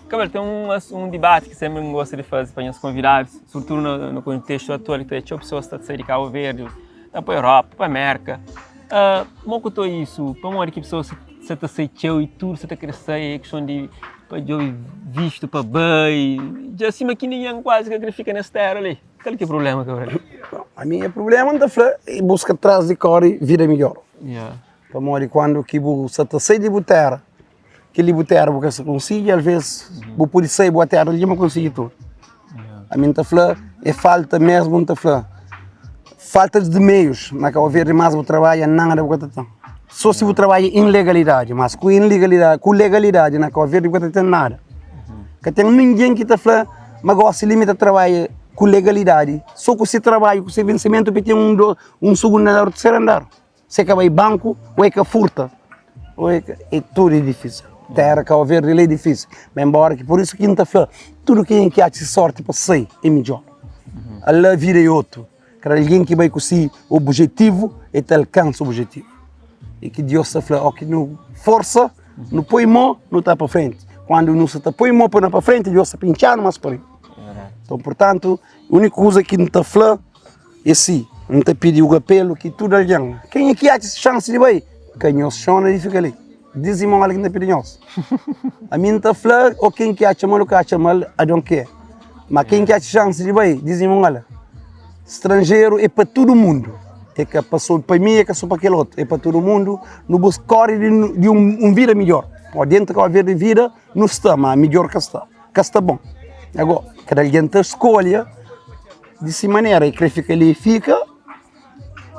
Cabelo, tem um debate que sempre gosto de fazer para os convidados, sobretudo no contexto atual, que tem pessoas que estão a sair de Cabo Verde, para a Europa, para a América. Como que isso? Para uma que pessoas se está aceitou e tudo, se está crescer, questão de visto para bem, já acima que ninguém quase que fica nessa terra ali. Qual é o problema, Cabelo? A minha problema é buscar atrás de cor e vida melhor. Para morrer quando que você está sair de terra, que ele terra você consegue, às vezes você pode sair de terra e não consegue tudo. A minha fala é falta mesmo falta de meios, na Cabo Verde mais o trabalho nada você tem. Só se você trabalha em legalidade, mas com legalidade na Cabo Verde você tem nada. Que tem ninguém que está falando, mas gosta de limita trabalho com legalidade. Só que você trabalha com esse vencimento para ter um segundo andar ou terceiro andar. Você acaba em banco, ou é que furta, ou é tudo é difícil. Terra, Cabo Verde, é difícil. Mas embora que por isso que está falando, tudo que há sorte para sair é melhor. A vida é outro. Cada alguém que vai com o objetivo e alcança o objetivo. E que Deus está falando, que não força, não põe mão, não está para frente. Quando não se está põe mão para frente, Deus está pinchando mais para frente. Então, portanto, a única coisa que não está falando é sim, não está pedindo o apelo que tudo alguém. Quem é que há chance de vai? Quem não chama e fica ali. Dizem mal que não está pedindo. A mim está falando, ou quem que acha mal, I don't care. Mas quem que há chance de vai? Dizem mal. Estrangeiro é para todo mundo. É que passou para mim, é que passou para aquele outro. É para todo mundo. No buscar de vida melhor. Ou dentro da vida, não está, mas melhor que está. Que está bom. Agora, cada alguém tem escolha dessa maneira. E que fica ali, fica.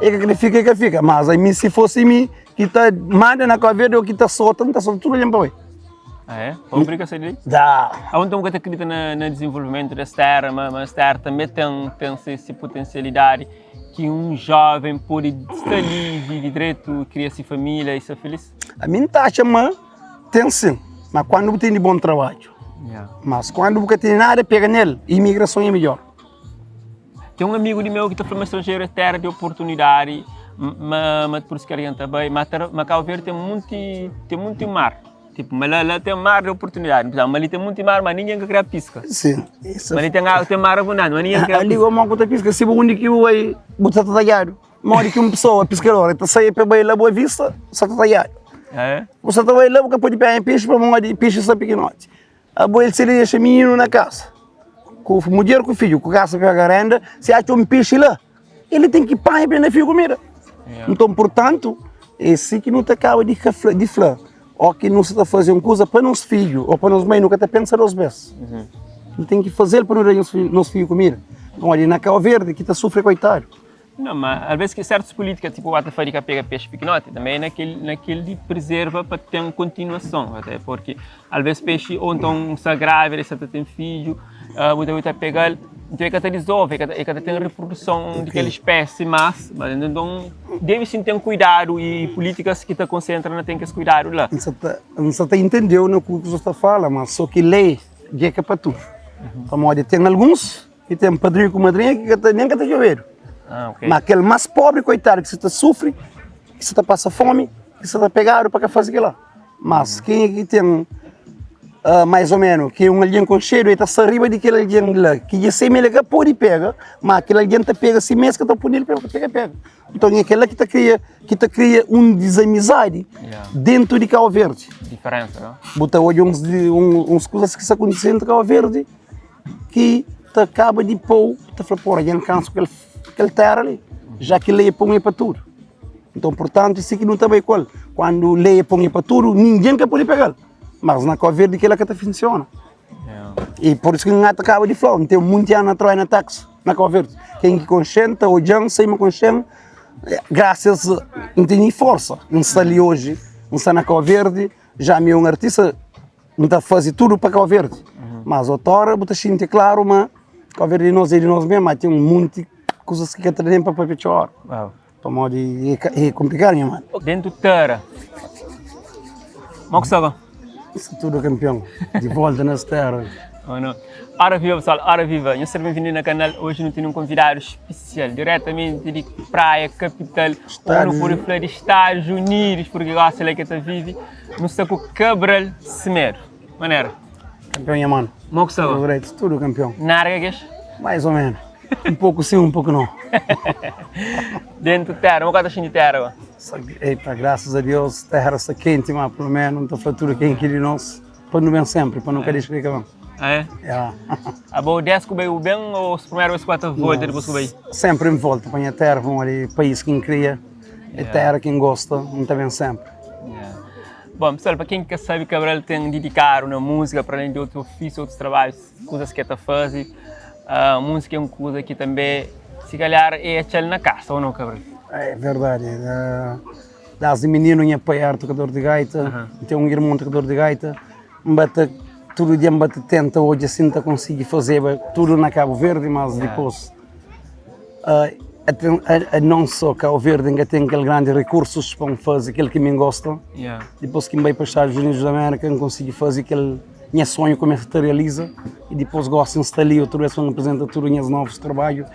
E que fica. Mas a mim, se fosse mim, que está manda na Cabo Verde ou que está solto, tudo olhando para mim. É? Obriga a sair daí? Dá. Há um tempo que acredita no desenvolvimento dessa terra, mas a terra também tem essa potencialidade que um jovem pode estar ali, viver direito, criar-se família e ser feliz? A minha taxa, tem sim, mas quando você tem bom trabalho. Mas quando você tem nada, pega nele. Imigração é melhor. Tem um amigo meu que está falando estrangeiro, é terra de oportunidade, mas por isso que ele também. Mas Cabo Verde tem muito mar. Tipo, mas lá tem mar de oportunidade. Mas ali tem muito mar, mas ninguém quer pisca. Sim. Mas ali tem mar abundante, mas ninguém quer pisca. Ali o mal que pisca, se o único que vai botar talhado. Mora que uma pessoa, pescadora, está saindo para bem lá Boa Vista, só está talhado. É? Você está bem lá, porque pode pegar em peixe para uma de peixe só pequenote. A boa ele se deixa menino na casa. Com a mulher, com o filho, com a casa pega a renda, se acha um peixe lá, ele tem que pagar para filho comida. Então, portanto, esse que não te acaba de falar. Ou que não se está fazendo coisa para nos filhos, ou para nos mães, nunca está pensando duas vezes. Não tem que fazer para não dar nos filhos comida. Olha, na Cabo Verde, que está sofrendo, coitado. Não, mas às vezes que certas políticas, tipo o Atafarica pega peixe pequenote, também é naquele de preserva para ter uma continuação. Até porque, às vezes, peixe ou então se agrava, ele tem filho, muita pegar, então é que resolve, é que tem reprodução daquela espécie, mas então deve sim ter um cuidado e políticas que está concentrando tem que se cuidar lá. Não está entendeu no que você está falando, mas só que lei é que é para tudo. Tem alguns que tem padrinho com madrinha que nem que está chovendo. Okay. Mas aquele mais pobre, coitado, que você está sofre, que você está passa fome, que você está pegado para fazer aquilo lá. Mas quem é que tem mais ou menos, que um alguém com cheiro e está arriba daquele alguém lá, que já sei melhor que pode pegar, mas aquele alguém está pega assim mesmo que está por ele pega. Então é aquele que está cria desamizade dentro de Cabo Verde. Diferença, não? Bota hoje uns coisas que se acontecem dentro de Cabo Verde que acaba de pôr, está falando, porra, já não canso aquele terra ali, já que lei põe para tudo. Então, portanto, isso aqui não está bem qual. Quando lei põe para tudo, ninguém quer poder pegar. Mas na Cabo Verde, aquilo que funciona. E por isso que não acaba de falar, não tem muito ano atrás na táxi, na Cabo Verde. Quem que consciente, ou já sei me consciente, graças a não tem força. Não está ali hoje, não está na Cabo Verde, já me um artista, não está a fazer tudo para Cabo Verde. Mas a hora, você sente claro, mas Cabo Verde é de nós mesmos, mas tem um monte de coisas que tem para perpetuar. Para modo é complicado, minha mãe. Dentro da terra. Como que isso tudo é campeão, de volta nas terras. Oh, não. Hora viva, pessoal, hora viva. Eu sou bem-vindo no canal. Hoje não tenho um convidado especial, diretamente de Praia, capital, onde por falar de Estados Unidos, porque gosta de que está vive, no saco Cabral Semedo. Maneira. Campeão é mano. Moxava? Tudo campeão. Nargas? Mais ou menos. Um pouco sim, um pouco não. Dentro de terra, uma coisa de terra. Eita, graças a Deus, terra está quente, mas pelo menos não está fatura quem quer nós. Para não bem sempre, para não querer escrever. É? É. A boa 10 que veio bem ou os primeiros 4 voltas depois que veio? Sempre em volta, para a terra, para o país quem cria, é terra quem gosta, não está bem sempre. Bom, pessoal, para quem quer saber, Cabral tem dedicar uma música para além de outro ofício, outros trabalhos, coisas que está fazendo. A música é uma coisa que também, se calhar, é aquele na casa, ou não, Cabral? É verdade. Dás de menino em apoiar tocador de gaita, tem um irmão tocador de gaita, todo dia me tenta hoje assim te conseguir fazer tudo na Cabo Verde, mas depois não só Cabo Verde ainda tem aqueles grandes recursos para fazer aquilo que me gosta. Depois que me vai para os Estados Unidos da América, eu consigo fazer aquele meu sonho começa a realiza e depois gosto de estar ali outra vez para apresentar tudo os novos trabalhos.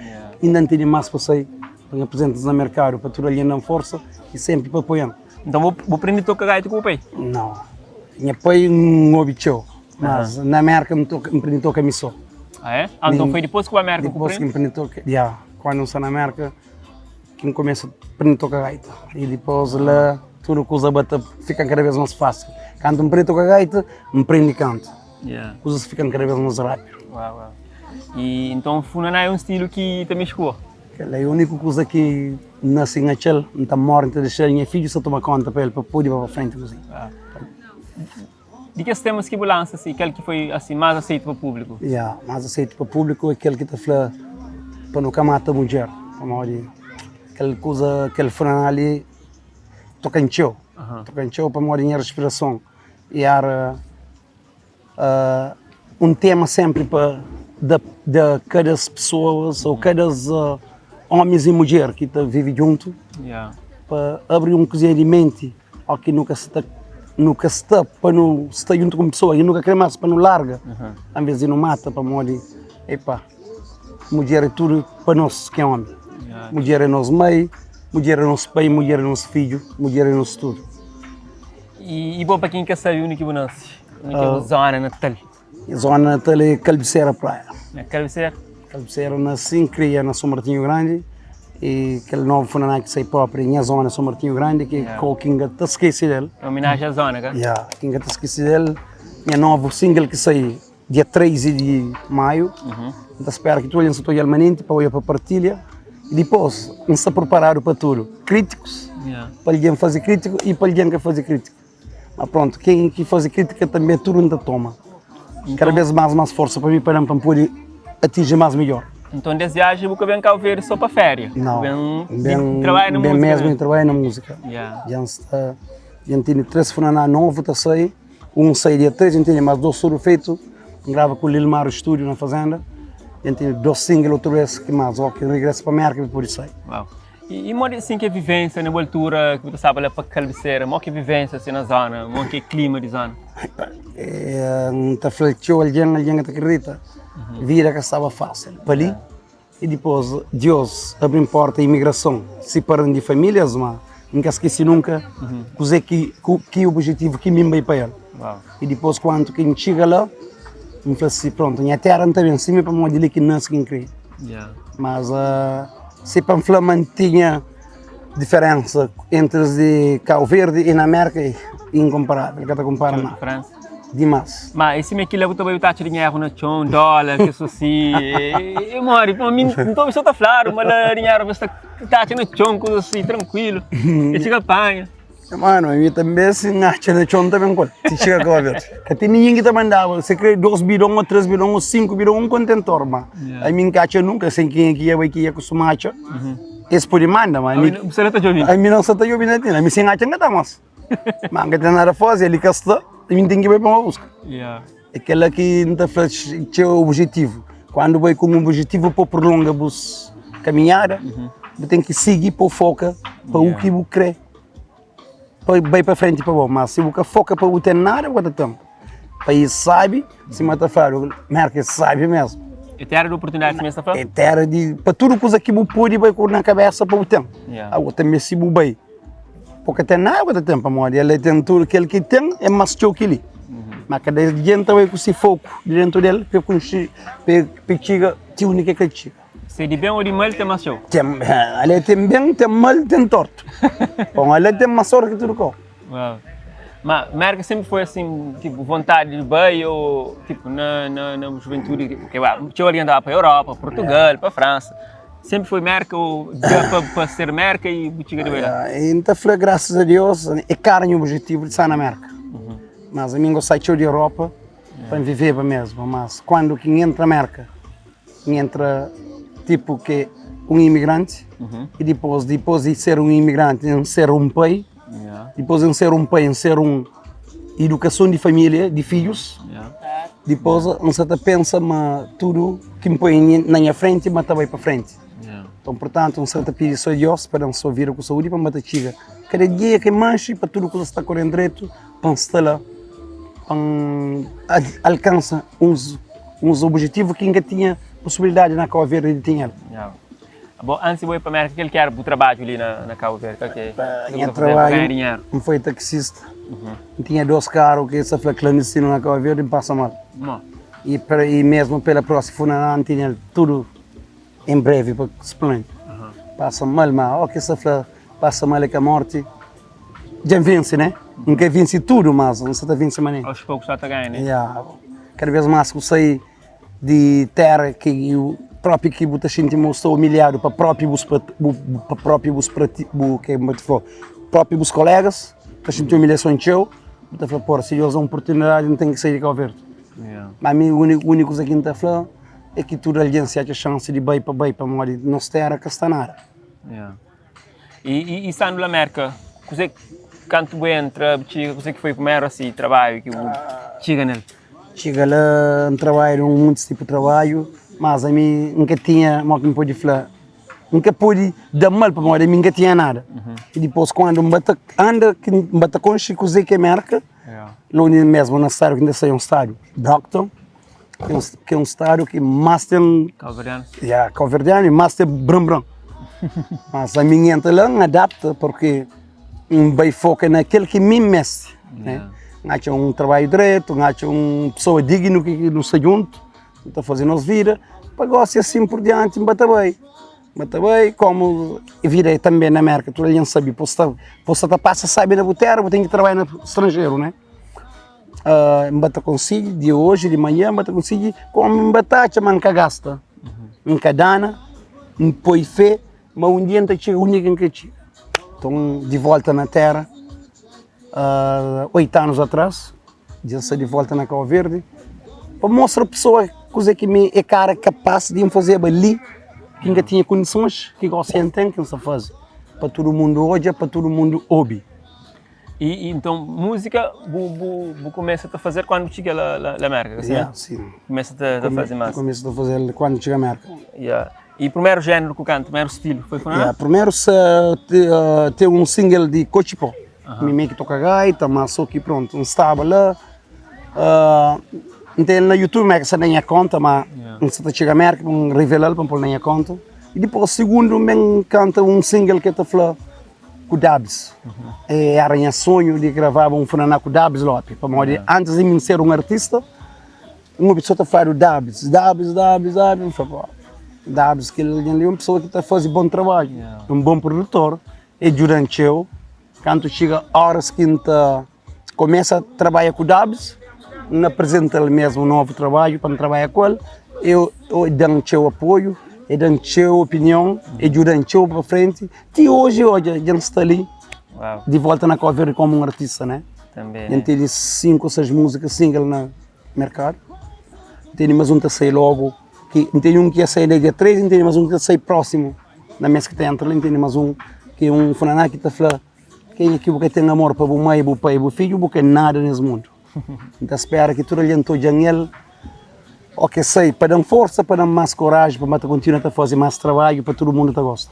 Ainda não tenho mais para sair, para apresentar no mercado, para tudo ali na força e sempre para apoiar. Então vou aprender a tocar gaita com o pai? Não, eu apoio um obitio. Mas na América me aprendi a tocar missão. Ah, é? Então foi depois que o América comprou? Depois que me aprendi a tocar, quando eu estou na América, que começo a aprender a tocar gaita. E depois lá, tudo coisa fica cada vez mais fácil. Quando me aprendi a tocar gaita, me aprendi a canto. Coisas ficam cada vez mais rápido. Uau. E então Funaná é um estilo que também chegou? É a única coisa que nasce naquele, não está morto, não deixar minha filha só tomar conta para ele, para poder ir para frente. De que temas que você lança, assim, aquele que foi assim, mais aceito para o público? Mais aceito para o público é aquele que está falando para não camata a mulher. Aquela coisa, aquele Funaná ali, toca em show. Toca em show para morrer em respiração. E era um tema sempre para de cada pessoa, ou cada homens e mulher que vivem junto, para abrir um cozinho de mente, ao que nunca está para não estar junto com a pessoa e nunca quer mais para não larga, às vezes não mata para morrer. Epa, mulher é tudo para nós que é homem. Mulher é nosso mãe, mulher é nosso pai, mulher é nosso filho, mulher é nosso tudo. E bom para quem quer saber onde que você nasce? Onde que é a zona natal? A zona natal é Calbiceira Praia. Calbiceira? Calbiceira nasci e cria na São Martinho Grande. E aquele novo Funaná que sai próprio em zona São Martinho Grande, que o Kinga está esquecido dele. É homenagem à zona, cara? Kinga está esquecido dele. Minha novo single que sai dia 13 de maio. Então espero que tu olhem se estou permanente para olhar para a partilha. E depois, não está preparado para tudo. Críticos, para alguém fazer crítico e para alguém que fazer crítico. Mas pronto, quem que faz crítica também tudo ainda toma. Cada vez mais força para mim, para poder atingir mais melhor. Então, desejo que venha cá ver só para férias? Não, bem trabalho na música? Mesmo trabalho na música. Já tenho 3 Funaná novos, tá sair. Um sai dia 3, tenho mais 2 foram feitos. Grava com o Lilmar o estúdio na fazenda. Já tenho 2 singles outra vez, que mais, que regresso para a América e por isso aí. E assim que a vivência na altura que você sabe lá para Calbiceira, que vivência assim na zona, que clima de zona? Não está fletiu alguém que acredita. Vira que estava fácil para ali e depois Deus abre porta a imigração, separando de famílias, mas nunca esqueci nunca que o objetivo que me veio para ele. E depois quando quem chega lá, me fala assim, pronto, minha terra não está bem cima para me dizer que não se quem crê. Mas se para falar mantinha diferença entre os de Cabo Verde e na América é incomparável, que está comparando nada. Demais. Mas esse meu quilho também está tirando dinheiro no chão, dólar, que isso assim. Eu moro, para mim não estou só claro, mas dinheiro está tirando chão, coisa assim, tranquilo. E chega apanha. Mano, eu também se acha no chão também quando chega a ver. Que tem ninguém que te mandava, você quer 2 bidões, ou 3 bidões, ou 5 bidões, um contentor, mas a mim cacha nunca, sem quem que ia acostumar a esse por demanda, mas você não está ouvindo? A mim não está ouvindo, a mim sem acha não está mais. Mas não tem nada a fazer, ele quer estar. A mim tem que ir para uma busca. Aquela que não está fazendo o objetivo. Quando vai com um objetivo para prolongar a caminhada, tem que seguir para o foco, para o que você quer. Vai para frente para bom, mas se você foca para o ter nada, você tem. Para isso sabe, se você está falando, marca sabe mesmo. É terra de oportunidade, você está falando? É terra de, para tudo coisa que você pode, vai na cabeça para o ter. Agora também se você vai. Porque tem nada de tempo, amor. Ele tem tudo que ele tem, é mais que ele. Mas cada gente vai com esse foco dentro dele, para conhecer, para chegar, a única que chega. Se de bem ou de mal, tem mais show. Ali tem bem, tem mal, tem torto. Bom, ali tem mais sorte que tudo com. Uau. Mas Merca sempre foi assim, tipo, vontade de bem ou tipo, na juventude, que tinha orientado para a Europa, Portugal, para a França. Sempre foi Merca ou para ser Merca e Botiga de Beira? Então, graças a Deus, é caro o objetivo de estar na Merca. Mas a mim gostei de Europa para viver mesmo. Mas quando que entra na Merca, entra tipo que imigrante e depois de ser imigrante, em ser país. Depois em ser país, em ser educação de família, de filhos. Depois você pensa mas tudo que me põe na minha frente, mas também para frente. Então, portanto, você pede só a Deus para não só vir com saúde para matar chiga. Cada dia que manche para tudo que está correndo direito, para estar lá, para alcançar uns objetivos que ainda tinha possibilidade na Cabo Verde de ter. Bom, antes de ir para a América, ele quer o trabalho ali na Cabo Verde? Eu trabalho, não foi taxista. Tinha 2 carros que essa foi clandestino na Cabo Verde e passa mal. E mesmo pela próxima funeral, tinha tudo em breve para se planejar. Passa mal, mas que essa foi passa mal é que a morte já vence, né? Nunca vence tudo, mas não se está vence maneira. Aos poucos já está ganhando, né? Cada vez mais que eu saí de terra que eu próprio que você sentimos estou humilhado para próprios colegas, que senti humilhação em teu, você fala, pô, se eu usar uma oportunidade não tem que sair de Cabo Verde. Mas a mim o único que está falando é que toda a gente tem a chance de bem para morrer não terra que está nada. E estando na América, você quando entra, você que foi primeiro assim trabalho que chega nele? Chega lá, trabalho muitos tipos de trabalho. Mas a mim nunca tinha, como que me pode falar, nunca pude dar mal para morrer, nunca tinha nada. E depois quando me bata com Chico Zé que é Merca, lá mesmo na estádio, que ainda saiu um estádio, Doctor, que é um estádio que mais tem... Calverdiano e mais tem Bram. Mas a minha entra lá, adapta, porque vai focar naquele que me mexe. Acha um trabalho direito, acha uma pessoa digna que não se junta. Está fazendo as vidas, negócio assim por diante, bata bem, como vida também na América, tu não sabe, você passa, sabe na terra, você tem que trabalhar no estrangeiro, né? Bata consigo, de hoje, de manhã, bata consigo, como batacha, manca gasta, manca dana, não põe fé, mas um dia não chega, único que chega. Então, de volta na terra, 8 anos atrás, já saí de volta na Cabo Verde, para mostrar a pessoa coisa que me é cara capaz de fazer ali, que ainda tinha condições, que você entende que não se faz. Para todo mundo hoje, para todo mundo ouve. E então, música, você começa a fazer quando chega na América, sim. Começa a fazer mais? Começa a fazer quando chega na América. E o primeiro género que eu canto, o primeiro estilo, foi quando? Primeiro tem um single de Cochipó. Me que toca gaita, mas só que pronto, não estava lá. Então, no YouTube, você tem a conta, mas você chega a América, revelar para pôr na conta. E depois, segundo, eu canta um single que está falando com o Dabs. Era um sonho de gravar um funaná com o Dabs lá. Antes de mim ser um artista, uma pessoa está falando Dabs, Dabs, que ele é uma pessoa que está fazendo bom trabalho, um bom produtor. E durante quando chega horas que começa a trabalhar com o Dabs, não apresenta ele mesmo um novo trabalho para trabalhar com ele, eu dou o apoio, eu dou a opinião, eu ajudo para frente, e hoje a gente está ali, de volta na Cabo Verde como um artista, né? Também, a gente tem 5 ou 6 músicas single no mercado, tem mais um que sai logo, tem um que ia sair dia 3, tem mais um que ia sair próximo, na mês que está entrando, tem mais um que é um funaná que está falando, quem é que tem amor para o mãe, o pai e o filho, porque nada nesse mundo. Então espero que tudo ali todo ele, que sei, para dar força, para dar mais coragem, para continuar a fazer mais trabalho, para todo mundo que gosta.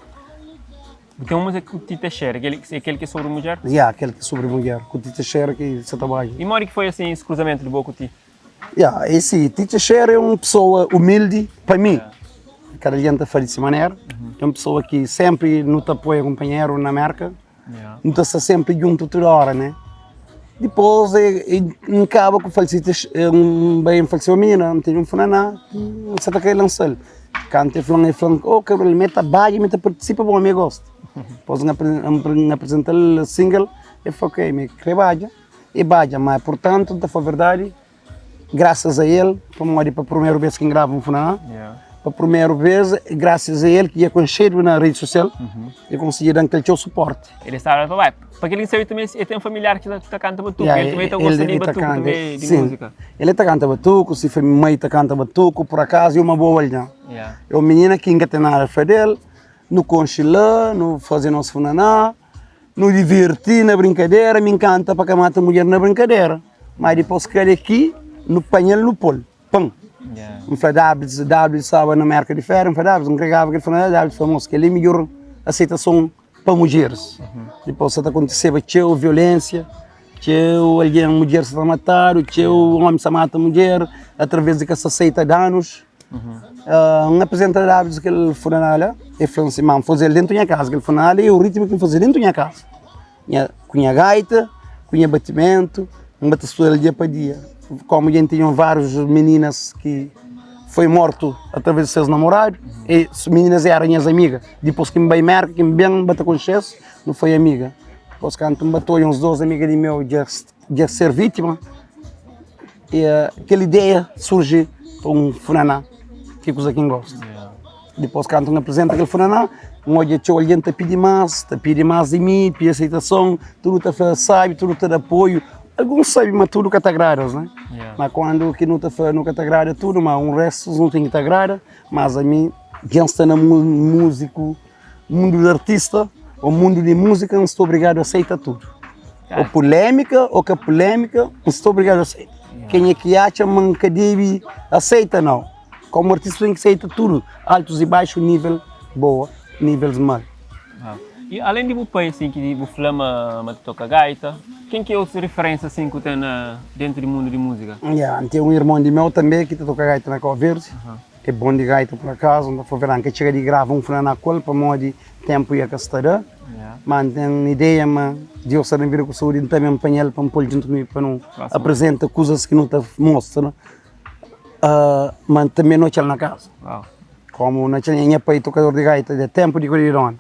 Tem uma música com o Tito Teixeira, aquele que é sobre mulher? Aquele que é sobre mulher, com o Tito Teixeira que se trabalha. E mora que foi assim esse cruzamento de boa com o Tito? Esse Tito Teixeira é uma pessoa humilde para mim. Cada gente faz dessa maneira. É uma pessoa que sempre nos apoia companheiro na América. Não está sempre junto toda hora, né? Depois, acaba com falecitas, bem faleceu a menina, não tem um funaná, você está querendo lançar. Canta e falando, oh, que ele meta baia, meta participa, bom, me gosta. Depois, apresentar o single, eu falei, ok, me queria baia, e baia, mas, portanto, foi verdade, graças a ele, para a primeira vez que grava um funaná, para a primeira vez, graças a ele, que ia conhecer na rede social, eu consegui dar aquele seu suporte. Ele estava para aquele que sabe também, ele tem um familiar que canta batuque, ele também está gostando de batuque também, de música. Ele canta batuque, se foi mãe canta batuque, por acaso, é uma boa olhada. É uma menina que não tem nada a dele, no conchilã, no fazer nosso funaná, no divertir na brincadeira, me encanta para que mata a mulher na brincadeira. Mas depois que ele aqui, no painel, no polo, pão. Um W sabe na marca de ferro, um W, um gregava que ele falou, W famoso, que ele é melhor aceitação para mulheres. Depois se aconteceu violência, alguém mulher se está matar, o homem se mata a mulher, através de que se aceita danos. Um apresentador que ele foi na ele falou assim, mano, fazer dentro da minha casa, que ele foi na e o ritmo que ele fazia dentro da minha casa. Com a gaita, com o batimento, batimento dia para dia. Como a gente tinha várias meninas que foi morto através de seus namorados, e as meninas eram minhas amigas. Depois que me bem merca, que me bem bate com excesso, não foi amiga. Depois que me bateu uns 12 amigas de meu de ser vítima, e aquela ideia surge para um funaná, que coisa quem gosta. Depois que me apresenta aquele funaná, onde alguém te pede mais de mim, pede aceitação, tudo te sabe, tudo te dá apoio. Alguns sabem, mas tudo que te agrada, né? Mas quando que não te agrada tudo, mas o resto não tem que te agrada. Mas a mim, quem está no músico, mundo do artista, o mundo de música, não estou obrigado a aceitar tudo. Ou polêmica, ou que a polêmica, não estou obrigado a aceitar. Quem é que acha que deve aceita, não. Como artista tem que aceitar tudo, altos e baixos, nível boa, níveis mal. E além de você, assim, que você flama, mas toca gaita, quem que é outra referência assim que tem dentro do mundo de música? Tem um irmão de meu também que toca gaita na Cabo Verde, que é bom de gaita por acaso, não foi verão que chega de gravar um funaná com ele para modo de tempo e a castada. Mas tem ideia, mas Deus sabe vir com saúde também apanhar para pôr junto comigo para não apresentar coisas que não te mostra, mas também não na casa. Como não tinha pai tocador de gaita de tempo de Corirão.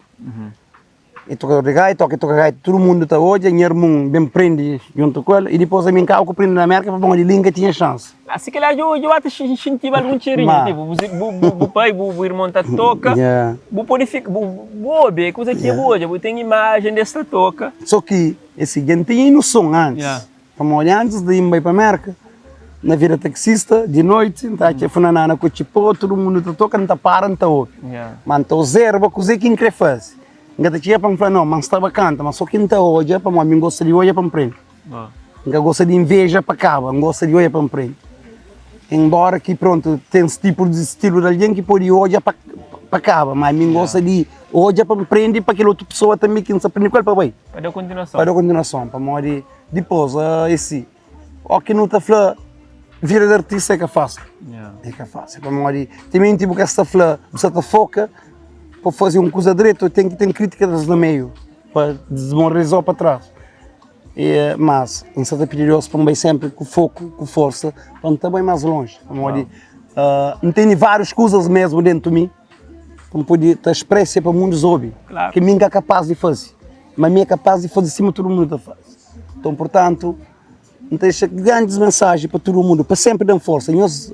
E tocador de gaita, toca gaita, todo mundo está hoje, e irmão bem prende junto com ele, e depois a mim cá, que prende na América, para onde língua tinha chance. Assim que eu até incentivo algum cheirinho, tipo, o pai, o irmão está toca, o pode ficar, boa, coisa que é boa, já tem imagem dessa toca. Só que, esse gente tinha noção antes, como antes de ir para a América, na vida taxista, de noite, está aqui funaná com o tipo, todo mundo está toca, não está para, não está ouve. Mas está zero, para cozer quem quer fazer. Ainda tinha para falar, não, mas estava canta, mas só quem está hoje, para mim, gosta de olhar para frente. Ainda gosta de inveja para cá, não gosta de olhar para frente. Embora que, pronto, tem esse tipo de estilo de alguém que pode olhar para cá, mas mim gosta de olhar para frente para aquela outra pessoa também que não se aprende qual para bem. Para dar continuação. Para dar continuação, para morrer depois, esse. O que não está falando, vira de artista é que é fácil. É que é fácil, para morrer. Também, tipo, que esta flor, você está foca, para fazer uma coisa direita, tem que ter críticas no meio, para desmoralizar para trás. Mas, em certa perigoso, para bem sempre com foco, com força, para estar bem mais longe. Não tem várias coisas mesmo dentro de mim, para poder ter expressa para o mundo ouvir, que mim é capaz de fazer. Mas mim é capaz de fazer acima de todo mundo faz. Então, portanto, não deixa grandes mensagens para todo mundo, para sempre dar força. Nós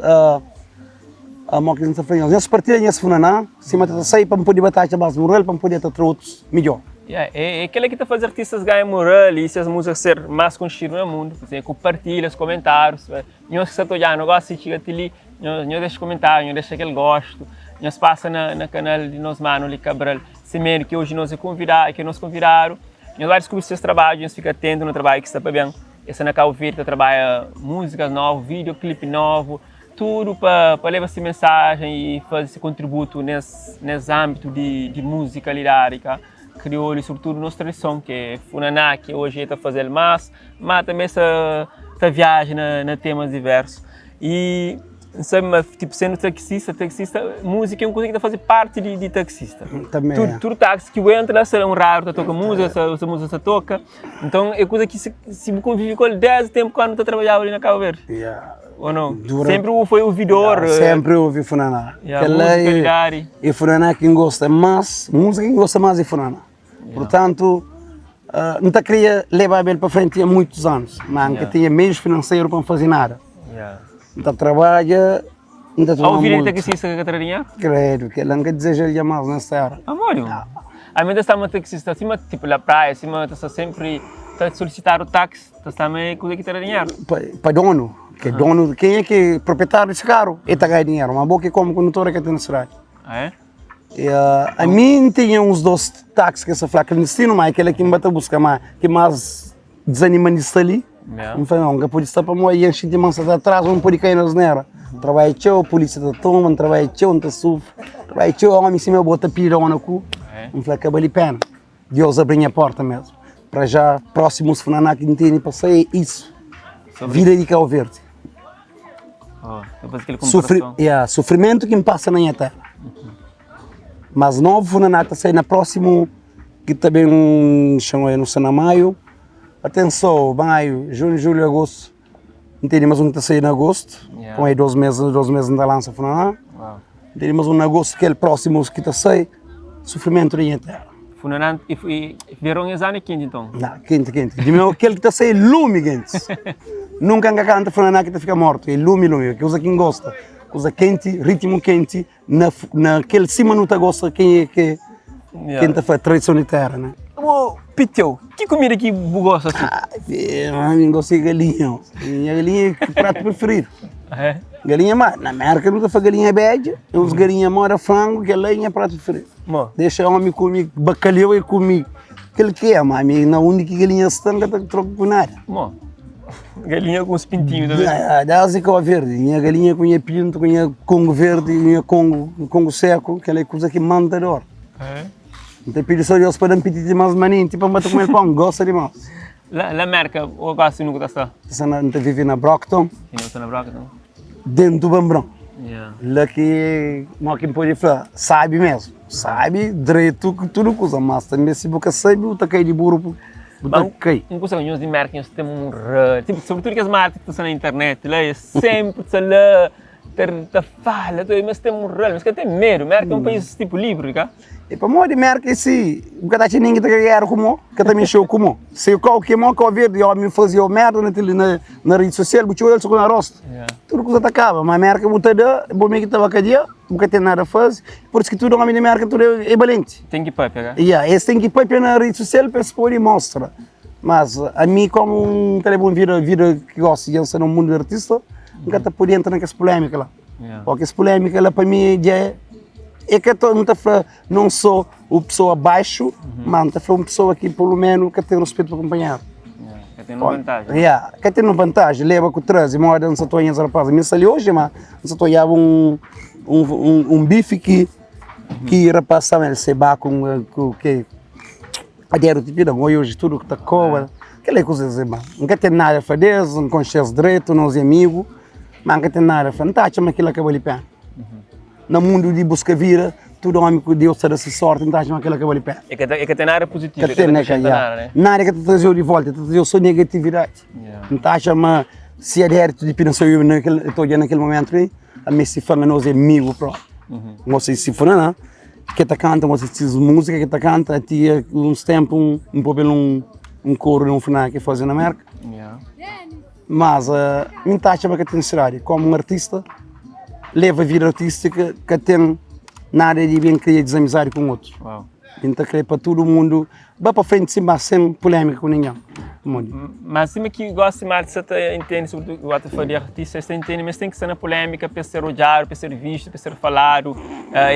partilhamos esse funaná, cima de sair para poder bater a base moral, para poder ter outros melhor. É aquele que está fazendo artistas ganhar moral e essas músicas ser mais conhecidas no mundo, compartilha os comentários, nós que estamos olhando, gosta de chegar ali, nós deixa comentários, nós deixa aquele gosto, nós passa na canal de nós mano ali Cabral, semeiro que hoje nós convidaram, nós vai descobrir seus trabalhos, nós fica atento no trabalho que está para bem, essa na Cabo Verde trabalha músicas novas, videoclipe novo, tudo para levar essa mensagem e fazer esse contributo nesse âmbito de música lírica, crioulo, sobretudo nossa tradição, que é funaná, que hoje está fazendo mais, mas também essa viagem na temas diversos. E Sabe, mas tipo, sendo taxista, música é uma coisa que está a fazer parte de taxista. Também. Tudo táxi que entra, se é um raro, tá toca música, essa música se toca. Então é coisa que se convive com ele desde o tempo quando está trabalhava ali na Cabo Verde. Ou não? Sempre foi ouvidor. Sempre ouvi Funaná. E Funaná quem gosta mais, música quem gosta mais é Funaná. Portanto, não está queria levar ele para frente há muitos anos, mas que tinha meios financeiros para não fazer nada. Então trabalha, ainda trabalha muito. Há ouvir taxista que trabalha? Credo, que ele não deseja ele mais nessa era. Amor? A mim está uma taxista acima, tipo na praia, acima, está sempre a solicitar o táxi, está também coisa que trabalha. Para dono, que é dono, quem é que é proprietário desse carro, ele está ganhando dinheiro, mas boa que como condutora que tem na cidade. É? A mim tinha uns 2 táxis que essa flaca destino, mas aquele que me bate a buscar, mas que mais desanimante ali. Não foi não, que pode estar para mim e a gente mansa atrás, não pode cair nas neiras. Trabalho teu, polícia da toma, trabalho teu, não te sufre. Trabalho teu, homem se me bota pirão na cu, não foi acaba ali pena. Deus abriu a porta mesmo. Para já, próximos Funaná que não tem para sair, isso. Vida de Cabo Verde. Sofrimento que me passa na minha terra. Mas novo Funaná está saindo na próximo, que também chama no Sana Maio. Atenção, maio, junho, julho, agosto. Não tem mais um que está saindo em agosto. Com aí 2 meses da lança Funaná. Tem mais um em agosto que é o próximo que está saindo. Sofrimento da minha terra. Funaná e verão é ano quente então? Não, quente. De meu aquele que está saindo lume quente. Nunca canta Funaná que fica morto. É lume, que usa quem gosta. Coisa quente, ritmo quente, naquele cima não está gosta quem está fazendo tradição de terra, né? Piteu, que comida que você gosta assim? Eu gosto de galinha. Minha galinha é o prato preferido. Galinha, mas na América não está fazendo galinha bege, os galinha mora frango, que é o prato preferido. Deixa o homem comer bacalhau e comer aquele que é, mas na única galinha estanga está troca com nada. Galinha com os pintinhos também? Dá assim com a verde. Minha galinha com o pinto, com o congo verde, com o congo seco, que é coisa que manda de hora. Então pedi só Deus para não pedir mais maninho, tipo para comer pão, gosta de mais. Na América, eu gosto nunca está. Você não vive na Brockton? Não na Brockton. Dentro do Bambrão. Lá que não quem pode falar, sabe mesmo. Sabe direito que tudo coisa, mas também se você sabe, você cai de burro. Não consegue nenhum de marca, nós temos um raro. Tipo, sobretudo que as marcas que estão na internet, lá é sempre lá, fala, mas temos um raro, mas que tem medo, marca é um país tipo livre, cá? E para mim, marca se o que está ninguém está ganhando como, que está mexendo como. Se o que é que eu vejo, eu me fazia merda na rede social, eu olho com a rosto. Tudo coisa acaba, mas a marca botou bom que estava cadeia, nunca tem nada a fazer, por isso que tudo homem de marca tudo é valente. Tem que pegar. Esse tem que pegar na rede social para expor e mostra. Mas a mim como um telefone vida que gosta de ser no mundo do artista, nunca está por dentro naquelas polêmicas lá. Porque as polêmicas lá para mim já é que não sou uma pessoa abaixo, mas estou uma pessoa que pelo menos que tem respeito para acompanhar. Que tem uma vantagem. Que tem uma vantagem, leva com o trânsito, uma hora não se estou em rapaz. Me saiu hoje, mas não se estou um bife que rapaz sabe, ele se bate com que adero tipo de hoje tudo que está coa, aquela coisa assim, não quer ter nada a fazer, não conhece direito, não é amigo, mas não quer ter nada a fazer, não está achando aquilo que acaba de pé. No mundo de busca vida, tudo homem que Deus será essa sorte, não está achando aquilo que acaba de pé. É que tem nada positivo, que tem nada que te trazer de volta, te trazer só negatividade. Não está achando se adere de pensar eu naquele momento aí, a mim se fala nós é amigo próprio. Você se for não, que tá canta, você diz música que tá canta, tinha uns tempos um pouco um coro de final que fazia na América. Mas me está achando que tem cidade, como um artista, leva a vida artística que tem nada de bem querer desamizade com outros. Então, creio para todo mundo, vai para frente sem polémica com ninguém. Mas se que gosta mais de você entende sobre o que fazer artista, você entende, mas tem que ser na polêmica para ser odiado, para ser visto, para ser falado.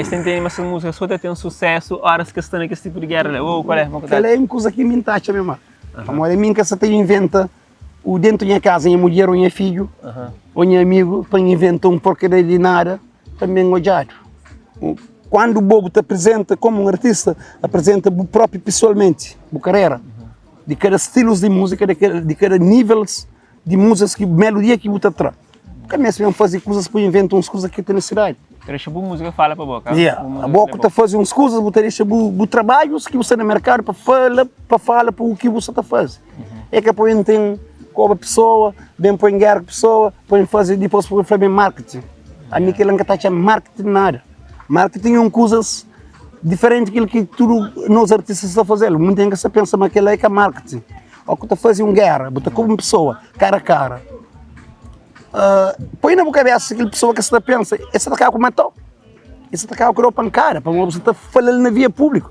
Você entende, mas essa música só tem um sucesso, horas que estão nesse tipo de guerra. Qual é? Aquela é uma coisa que me taxa mesmo. A é minha que você inventa o dentro da minha casa, minha mulher ou minha filho, ou meu amigo, para inventar um porcaria de nada, também odiado. Quando o Bobo te apresenta como um artista, apresenta o próprio pessoalmente, a carreira, de cada estilo de música, de cada nível de músicas, que melodia que você traz. Porque mesmo fazer coisas para inventar umas coisas que tem necessidade. Deixa boa música fala para a boca. A boca está fazendo umas coisas, você deixa o trabalho que você no mercado para falar para o que você está fazendo. É que põe tem com a pessoa, bem põe guerra com a pessoa, põe fazer depois põe fazer marketing. A mim que ele não está chamando marketing nada. Marketing é coisas diferentes daquilo que tudo nós artistas estão fazendo. Muita gente se pensa que aquilo é que é marketing. Ou que está fazendo guerra, você com uma pessoa, cara a cara. Põe na boca cabeça aquela pessoa que você pensa, esse está cá com matou. Esse está cá com roupa cara, para você estar falando na via pública.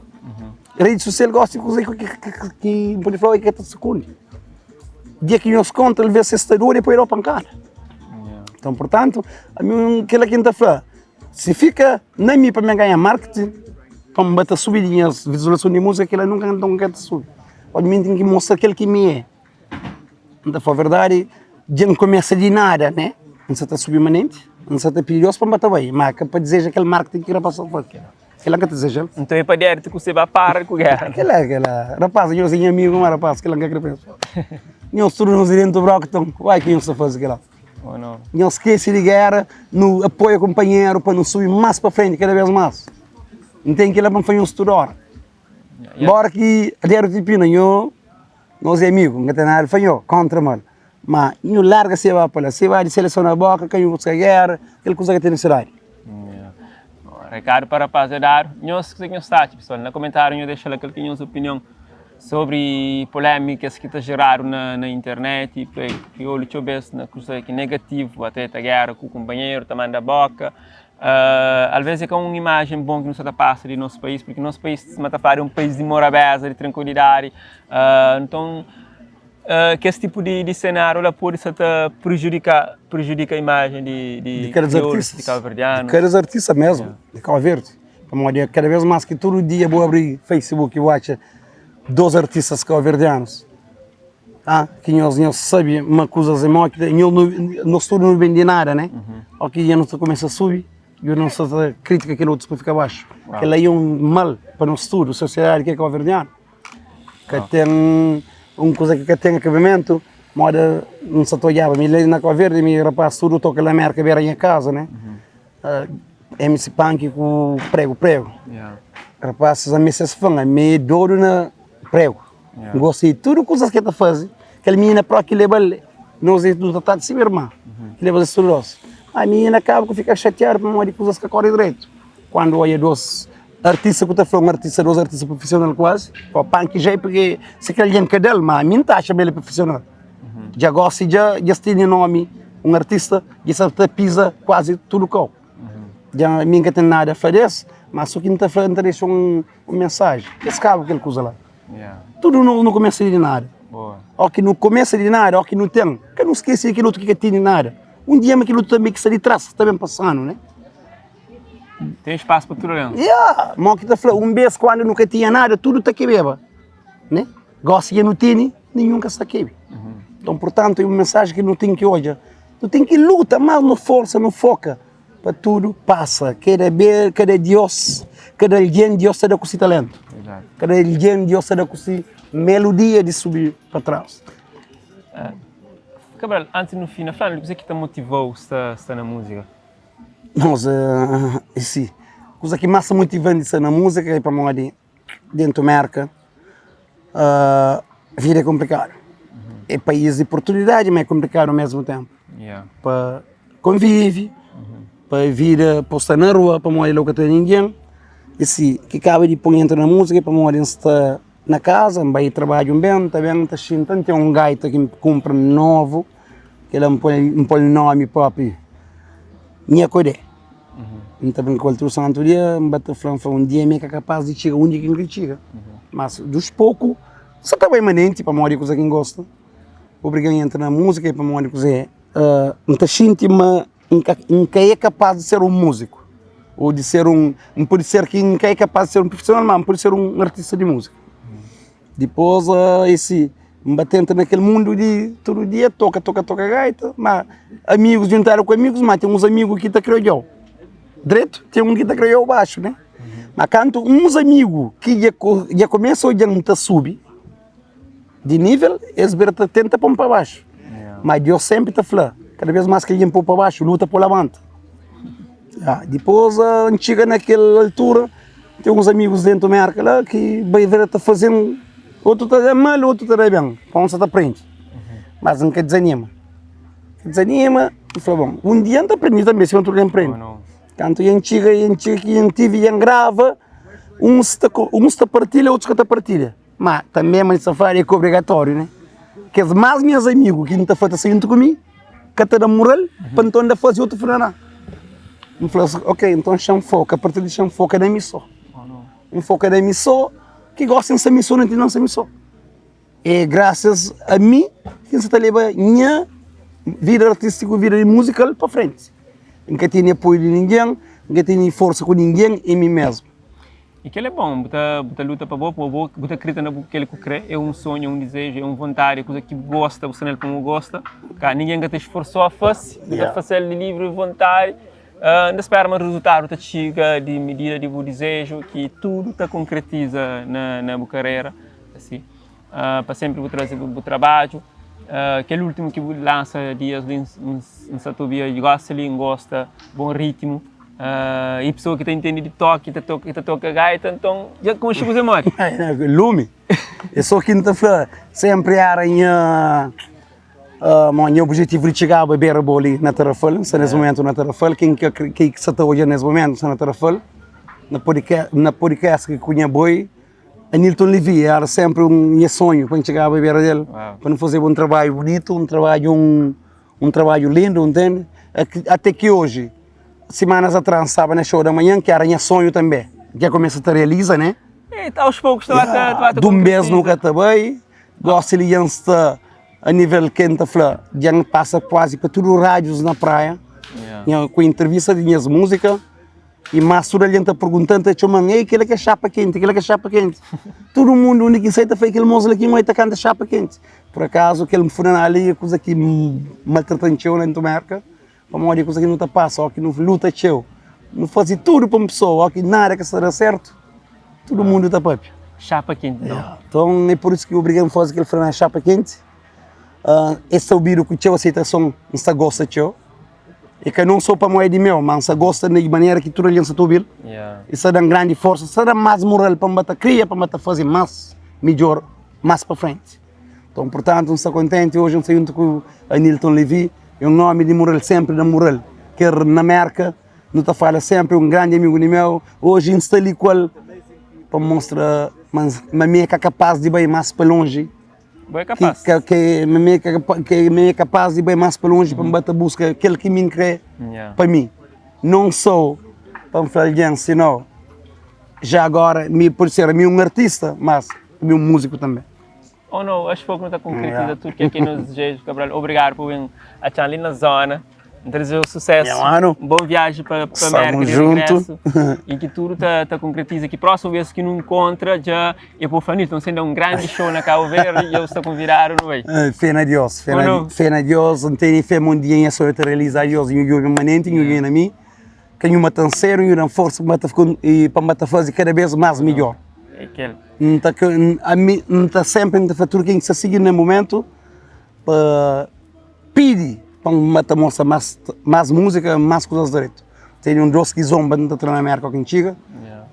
A rede social gosta de coisas que pode falar que é segundo. Dia que nos conta, ele vê essa história e põe roupa cara. Então, portanto, a mim, aquela quinta fala, se fica na minha para me ganhar marketing, para me bater subidinhas, visualização de música, aquilo nunca te sube. Pode me tem que mostrar aquele que me é. Então, for verdade, já não começa de nada, né? Não se está submanente, não se está perigoso para bater bem, mas para dizer aquele marketing que era passar por aqui. Aquela que te deseja. Então é para dizer que você vai parar com guerra. Aquela, rapaz, eu sei amigo, mas rapaz, aquela que eu penso. Não se torna dentro do bloco, então, vai que não se faz aquilo. Ou não? Não esquece de guerra, no apoio companheiro para não subir mais para frente, cada vez mais. Não tem que ir lá para fazer um estudo. Embora que a diário de Pina, nós é amigo, não tem nada, falhou, contra mal. Mas não larga se vai para lá, se vai de seleção na boca, quem busca guerra, aquela coisa que tem necessidade. Ricardo, para ajudar, nós que está, pessoal, no comentário eu deixo aquela que tinha sua opinião sobre polêmicas que geraram na internet, que eu lhe tivesse na coisa que negativo até a guerra com o companheiro, também da boca. Às vezes é uma imagem boa que não se passa do nosso país, porque o nosso país se é um país de morabeza, de tranquilidade. Então, que esse tipo de cenário pode prejudicar a imagem de cabo-verdianos. De cada artista mesmo, de Cabo Verde. Cada vez mais que todo dia vou abrir Facebook e vou achar 2 artistas cabo-verdianos. Que nós sabem uma coisa assim, que no estudo não vende nada, né? Ou que já não se começa a subir, e não se crítica que não se fica abaixo. Que lá é um mal para o estudo, a sociedade que é cabo-verdiana. Que tem uma coisa que tem acabamento, moda não se atoiava, me lembro na Cabo Verde, me rapaz tudo toca lá merca beira em casa, né? MC Punk com prego. Rapazes a mim se fã, me doro na prego. Gostei de tudo coisas que está fazendo. Aquela menina para que leva, nós é do tratado de si, minha irmã, que leva isso tudo. A menina acaba que fica chateada por uma de coisas que correm direito. Quando olha 2 artistas que está falando, 2 artistas profissionais quase, o Punk já é porque se quer alguém que é dele, mas a mim está achando ele profissional. Já gosta, já tem nome, um artista, já sabe que pisa quase tudo com. Já a mim que tem nada a fazer, mas só que não está falando, deixa uma mensagem. Esse cabo aquele coisa lá. Tudo não começa de nada. Ou que não começa de nada, ou que não tem. Que não esquece aquilo que tem de nada. Um dia aquilo também que está de trás, está bem passando, né? Tem espaço para tudo dentro. Mas que está falando, mês quando nunca tinha nada, tudo está aqui beba. Né? Gosta de não ter, nenhum que está aqui. Então, portanto, é uma mensagem que não tem que hoje. Tu tem que lutar, mas não força, não foca. Para tudo passa. Cada Deus, cada alguém, Deus está com esse talento. Cada alguém, Deus está com essa melodia de subir para trás. Cabral, antes no fim, o que te motivou a estar na música? Nós, sim. A coisa que mais motivante estar na música é para nós dentro da América. A vida é complicada. É país de oportunidade, mas é complicado ao mesmo tempo. Para conviver, para vir para estar na rua, para morar logo até ninguém. E sim, que acaba de pôr entrar na música, para morar estar na casa, vai trabalhar bem, está bem, está sentindo. Tem um gaita que me compra novo, que ele me põe nome próprio. Minha coisa. Então, com a cultura santo dia, me bate falando, um dia me é capaz de chegar onde quem chega. Mas, dos poucos, só está bem manente para morar coisa que gosta. Obrigado a entrar na música e para morar coisa. Não está sentindo, não é capaz de ser um músico. Ou de ser não pode ser que não é capaz de ser um profissional, mas não pode ser um artista de música. Depois, me batendo naquele mundo de todo dia, toca gaita, mas amigos juntaram com amigos, mas tem uns amigos que está criou direito, tem um que está criou baixo, né? Mas quando uns amigos que já começam a não subir de nível, eles tenta pôr para baixo. Mas Deus sempre está falando, cada vez mais que ele empurra para baixo, luta por levanta. Depois, a gente chega naquela altura, tem uns amigos dentro da marca lá que vai ver está fazendo, outro está mal, outro está bem, para onde você está aprende. Mas não quer desanima. Desanima, e fala, bom, um dia não aprende também, se outro não aprende. Quando a gente chega, a gente vive e grava, uns está partilha, outros está partilha. Mas também a safari é obrigatório, né? Que os mais meus amigos que não estão fazendo junto comigo, que estão na moral, para então ainda fazer outro frenar. Eu falei assim, ok, então chama foco, a partir de chama foco da emissão. Um foco da emissão, que gosta dessa emissão, não tem nossa emissão. É graças a mim que você está levando minha vida artística, vida musical para frente. Nunca tinha apoio de ninguém, nunca tinha força com ninguém em mim mesmo. E que é bom, você luta para boa, você acredita naquilo que ele crê, é um sonho, um desejo, é uma vontade, coisa que gosta, você não gosta, ninguém te esforçou a fazer, você fazer de livre vontade, não espera um resultado, você chega de medida de desejo, que tudo te concretiza na sua carreira, assim, para sempre você trazer o trabalho, aquele último que lança dias em Satubia, gosta, bom ritmo. E pessoa que entende de toque, que toca gaita, então já como chegou a morrer. Lume. Eu sou quinta-feira, sempre era meu objetivo de chegar a beber a bola na Tarrafal, nesse momento na Tarrafal, quem está hoje nesse momento na Tarrafal, na podcast que conheço boi, a Nilton Levy era sempre um sonho para chegar a beber dele, para fazer um trabalho bonito, um trabalho lindo, entende? Até que hoje, semanas atrás, estava na show da manhã, que era sonho também, que começa a realizar, né? E aos poucos está de um mês nunca está bem, gosto de estar a nível quente, já passa quase para todos os rádios na praia, com entrevista de minhas músicas, e mais toda a gente está perguntando, ei, aquele que é chapa quente, aquele que é chapa quente. Todo mundo, o único que aceita foi aquele moço aqui, mas está cantando chapa quente. Por acaso, aquele me foi ali, coisa que maltratante na Tomarca, uma coisa que não está passa, ó, que não luta teu, não faz tudo para uma pessoa, ó, que nada que será certo, todo mundo está papo. Chapa quente, não? Então é por isso que obrigamos a fazer aquele frenar chapa quente. Esse é o biro que a aceitação não gosta de teu. E que não só para moeda de meu, mas gosta de maneira que tudo aliança tu vir. Isso dá grande força, isso dá mais moral para me criar, para me fazer mais, melhor, mais para frente. Então, portanto, não estou contente hoje, não sei junto com a Nilton Levy, é um nome de moral, sempre na moral. Quer na marca, não te fala sempre, um grande amigo meu, hoje está ali qual, para mostrar, mas me é capaz de ir mais para longe. Boa capaz. Que me é capaz de ir mais para longe para me bater busca aquele que me crê para mim. Não sou para me falar de senão já agora, por ser um artista, mas um músico também. Ou não, acho que não está concretiza tudo que aqui nos desejos, Cabral. Obrigado por vir a ali na zona. Desejo sucesso, boa viagem para a América de regresso e que tudo tá concretiza. Que próxima vez que não encontra, já é por família. Então, sendo um grande show na Cabo Verde e eu estou convidado, não é? Fé na Deus, fé na Deus. Não tem fé mundial, só eu realizar Deus e eu permanente, eu na mim. Que eu mato ser, eu não força para matar fazer cada vez mais melhor. Não está sempre na fatura quem se seguir no momento para pedir. Para mostrar mais música, mais coisas direito. Tem dois que zomba não está na América quem chega.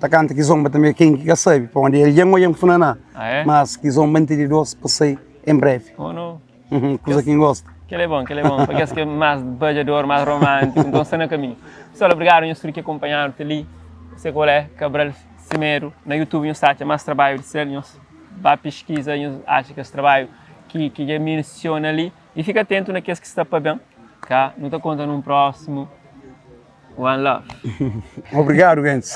Tá canta que zomba também quem que sabe. Para onde ele não é funaná. Mas que zomba tem dois passei em breve. Oh não. Coisa que gosta. Que é bom. Porque é mais beijador, mais romântico. Então está no caminho. Pessoal, obrigado por que acompanharam ali. Sei qual é Cabral Cimeiro no YouTube, no site, mais trabalho de ser, vai pesquisa, acha que esse trabalho que já menciona ali. E fica atento naqueles que está para bem, tá? Não te conta num próximo. One love. Obrigado, gente.